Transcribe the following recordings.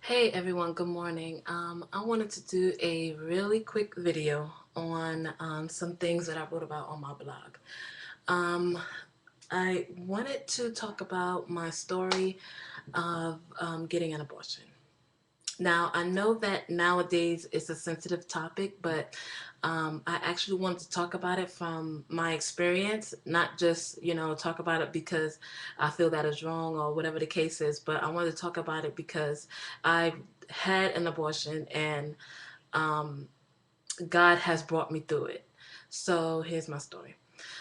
Hey everyone, good morning. I wanted to do a really quick video on some things that I wrote about on my blog. Um, I wanted to talk about my story of getting an abortion. Now, I know that nowadays it's a sensitive topic, but I actually wanted to talk about it from my experience, not just, talk about it because I feel that is wrong or whatever the case is, but I wanted to talk about it because I had an abortion and um, God has brought me through it. So here's my story.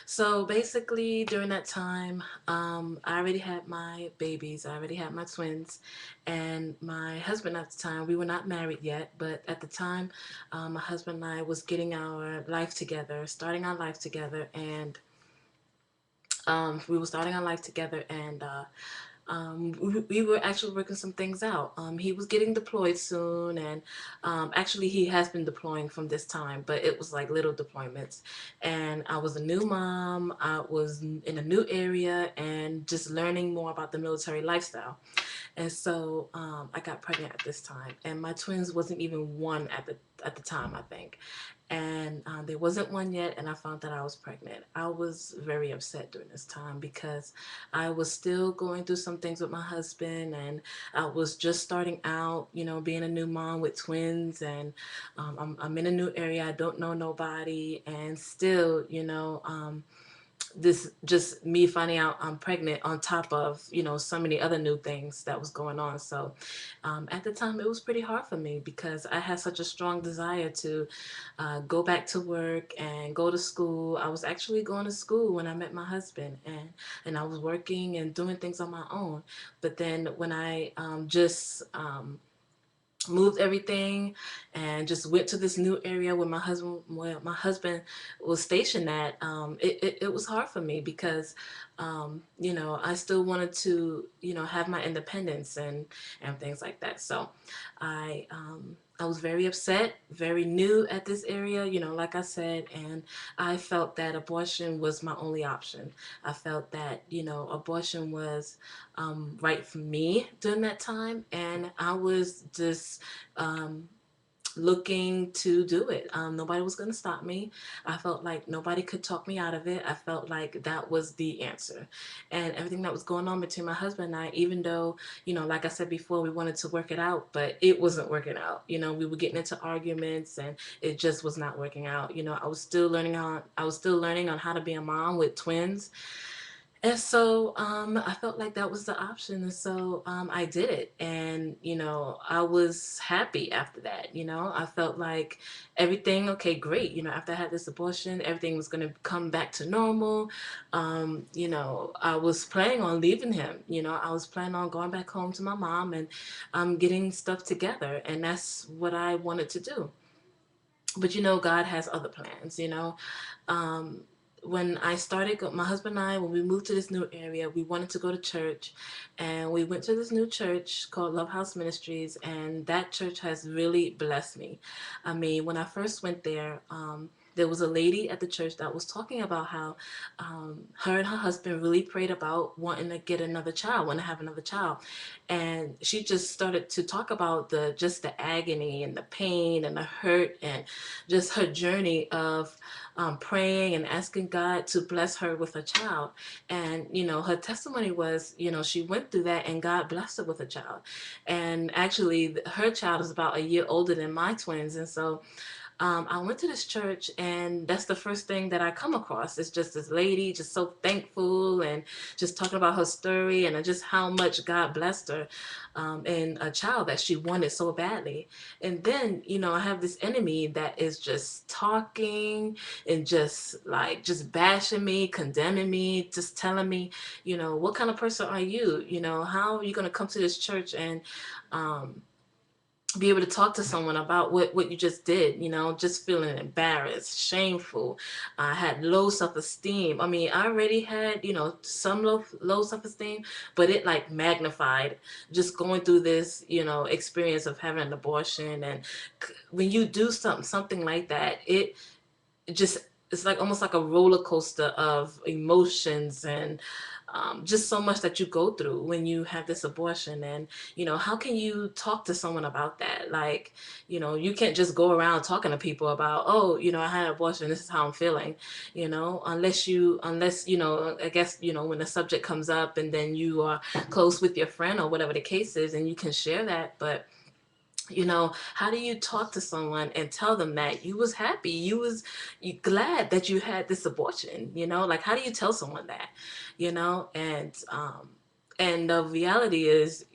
So basically, during that time, I already had my babies. I already had my twins, and my husband at the time. We were not married yet, but at the time, my husband and I was getting our life together, starting our life together, and we were starting our life together, and we were actually working some things out. He was getting deployed soon, and actually he has been deploying from this time, but it was like little deployments. And I was a new mom. I was in a new area and just learning more about the military lifestyle. And so I got pregnant at this time, and my twins wasn't even one at the time, I think. And there wasn't one yet, and I found that I was pregnant. I was very upset during this time because I was still going through some things with my husband, and I was just starting out, being a new mom with twins, and I'm in a new area. I don't know nobody, and still, this just me finding out I'm pregnant on top of so many other new things that was going on. So at the time it was pretty hard for me because I had such a strong desire to go back to work and go to school. I was actually going to school when I met my husband, and I was working and doing things on my own. But then when I just moved everything and just went to this new area where my husband was stationed at, it was hard for me because I still wanted to have my independence and things like that. So I was very upset, very new at this area, like I said, and I felt that abortion was my only option. I felt that abortion was right for me during that time, and I was just um, looking to do it. Nobody was going to stop me. I felt like nobody could talk me out of it. I felt like that was the answer. And everything that was going on between my husband and I, even though, like I said before, we wanted to work it out, but it wasn't working out. We were getting into arguments and it just was not working out. I was still learning on how to be a mom with twins, and so I felt like that was the option. And so I did it. And, I was happy after that. I felt like everything, okay, great. After I had this abortion, everything was going to come back to normal. I was planning on leaving him. I was planning on going back home to my mom and getting stuff together. And that's what I wanted to do. But God has other plans. Um, when I started, my husband and I, when we moved to this new area, we wanted to go to church, and we went to this new church called Love House Ministries, and that church has really blessed me. I mean, when I first went there, there was a lady at the church that was talking about how her and her husband really prayed about wanting to get another child, want to have another child, and she just started to talk about the agony and the pain and the hurt and just her journey of praying and asking God to bless her with a child. And, her testimony was, she went through that and God blessed her with a child. And actually, her child is about a year older than my twins. And so I went to this church, and that's the first thing that I come across. It's just this lady, just so thankful, and just talking about her story and just how much God blessed her and a child that she wanted so badly. And then, I have this enemy that is just talking and just bashing me, condemning me, just telling me, what kind of person are you? How are you going to come to this church and be able to talk to someone about what you just did, just feeling embarrassed, shameful. I had low self-esteem. I mean, I already had, some low self-esteem, but it like magnified just going through this, experience of having an abortion. And when you do something like that, it just, it's like almost like a roller coaster of emotions and just so much that you go through when you have this abortion. And, how can you talk to someone about that? Like, you can't just go around talking to people about, oh, I had an abortion, this is how I'm feeling, unless, I guess, when the subject comes up and then you are close with your friend or whatever the case is, and you can share that. But how do you talk to someone and tell them that you was happy, you glad that you had this abortion, like, how do you tell someone that, and the reality is,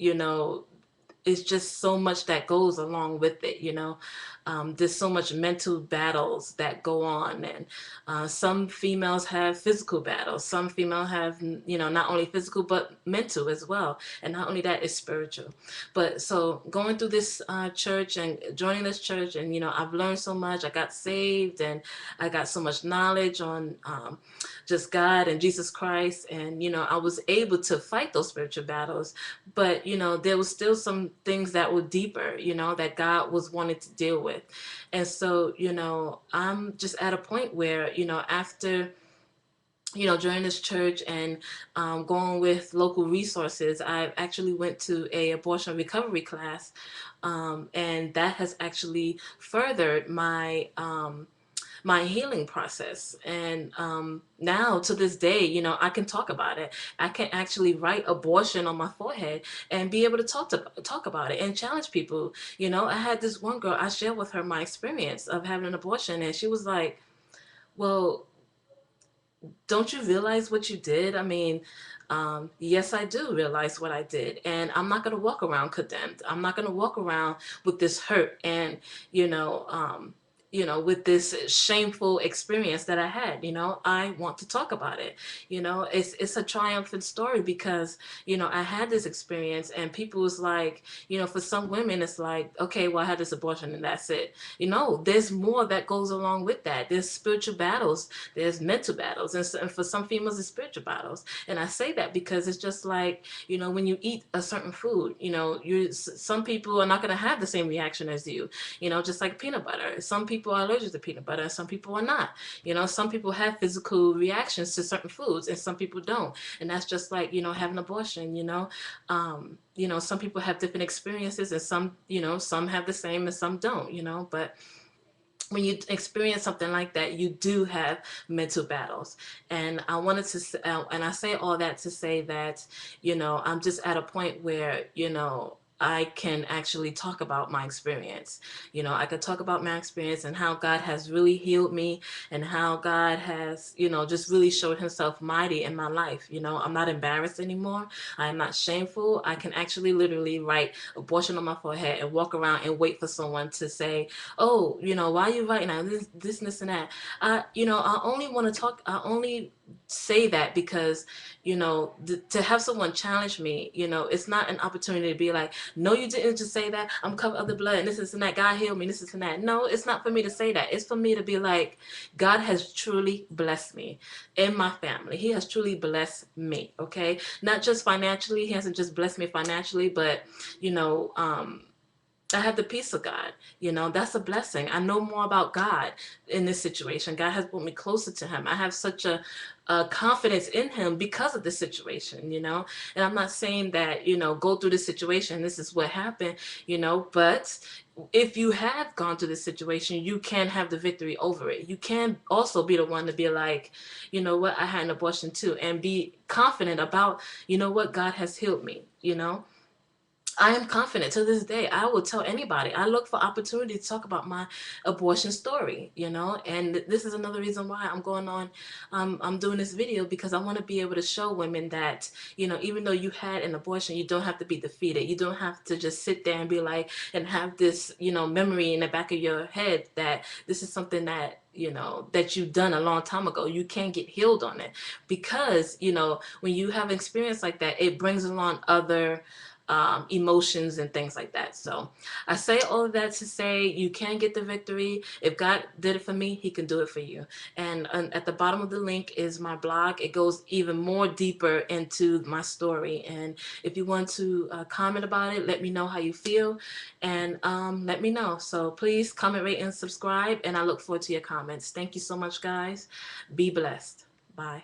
it's just so much that goes along with it, there's so much mental battles that go on. And some females have physical battles, some females have, not only physical but mental as well, and not only that, is spiritual. But so going through this church and joining this church, and I've learned so much. I got saved, and I got so much knowledge on just God and Jesus Christ, and I was able to fight those spiritual battles. But there was still some things that were deeper, that God was wanting to deal with. And so I'm just at a point where after joining this church and going with local resources, I actually went to a abortion recovery class, and that has actually furthered my healing process. And now to this day, I can talk about it. I can actually write abortion on my forehead and be able to talk about it and challenge people. I had this one girl, I shared with her my experience of having an abortion, and she was like, well, don't you realize what you did? I mean, yes, I do realize what I did, and I'm not going to walk around condemned. I'm not going to walk around with this hurt and, with this shameful experience that I had. I want to talk about it. It's a triumphant story because, I had this experience, and people was like, for some women, it's like, okay, well, I had this abortion and that's it. There's more that goes along with that. There's spiritual battles, there's mental battles, and for some females, it's spiritual battles. And I say that because it's just like, when you eat a certain food, some people are not going to have the same reaction as you, just like peanut butter. Some people are allergic to peanut butter, some people are not. Some people have physical reactions to certain foods and some people don't. And that's just like, having an abortion, some people have different experiences, and some have the same and some don't, but when you experience something like that, you do have mental battles. And I wanted to, and I say all that to say that, I'm just at a point where, I can actually talk about my experience. I could talk about my experience and how God has really healed me, and how God has, just really showed himself mighty in my life. I'm not embarrassed anymore. I am not shameful. I can actually literally write abortion on my forehead and walk around and wait for someone to say, oh, why are you writing that? This, and that. I only want to talk, I only say that because, to have someone challenge me, it's not an opportunity to be like, no, you didn't just say that. I'm covered of the blood and this and that. God healed me, this and that. No, it's not for me to say that. It's for me to be like, God has truly blessed me and my family. He has truly blessed me, okay? Not just financially. He hasn't just blessed me financially, but, I have the peace of God. That's a blessing. I know more about God in this situation. God has brought me closer to him. I have such a confidence in him because of this situation, and I'm not saying that, go through this situation, this is what happened, but if you have gone through this situation, you can have the victory over it. You can also be the one to be like, you know what, I had an abortion too, and be confident about, what, God has healed me. I am confident to this day. I will tell anybody. I look for opportunity to talk about my abortion story, and this is another reason why I'm going on. I'm doing this video because I want to be able to show women that, even though you had an abortion, you don't have to be defeated. You don't have to just sit there and be like, and have this, memory in the back of your head that this is something that, that you've done a long time ago. You can get healed on it because, when you have an experience like that, it brings along other emotions and things like that. So I say all of that to say you can get the victory. If God did it for me, he can do it for you. And at the bottom of the link is my blog. It goes even more deeper into my story. And if you want to comment about it, let me know how you feel, and let me know. So please comment, rate, and subscribe, and I look forward to your comments. Thank you so much, guys. Be blessed. Bye.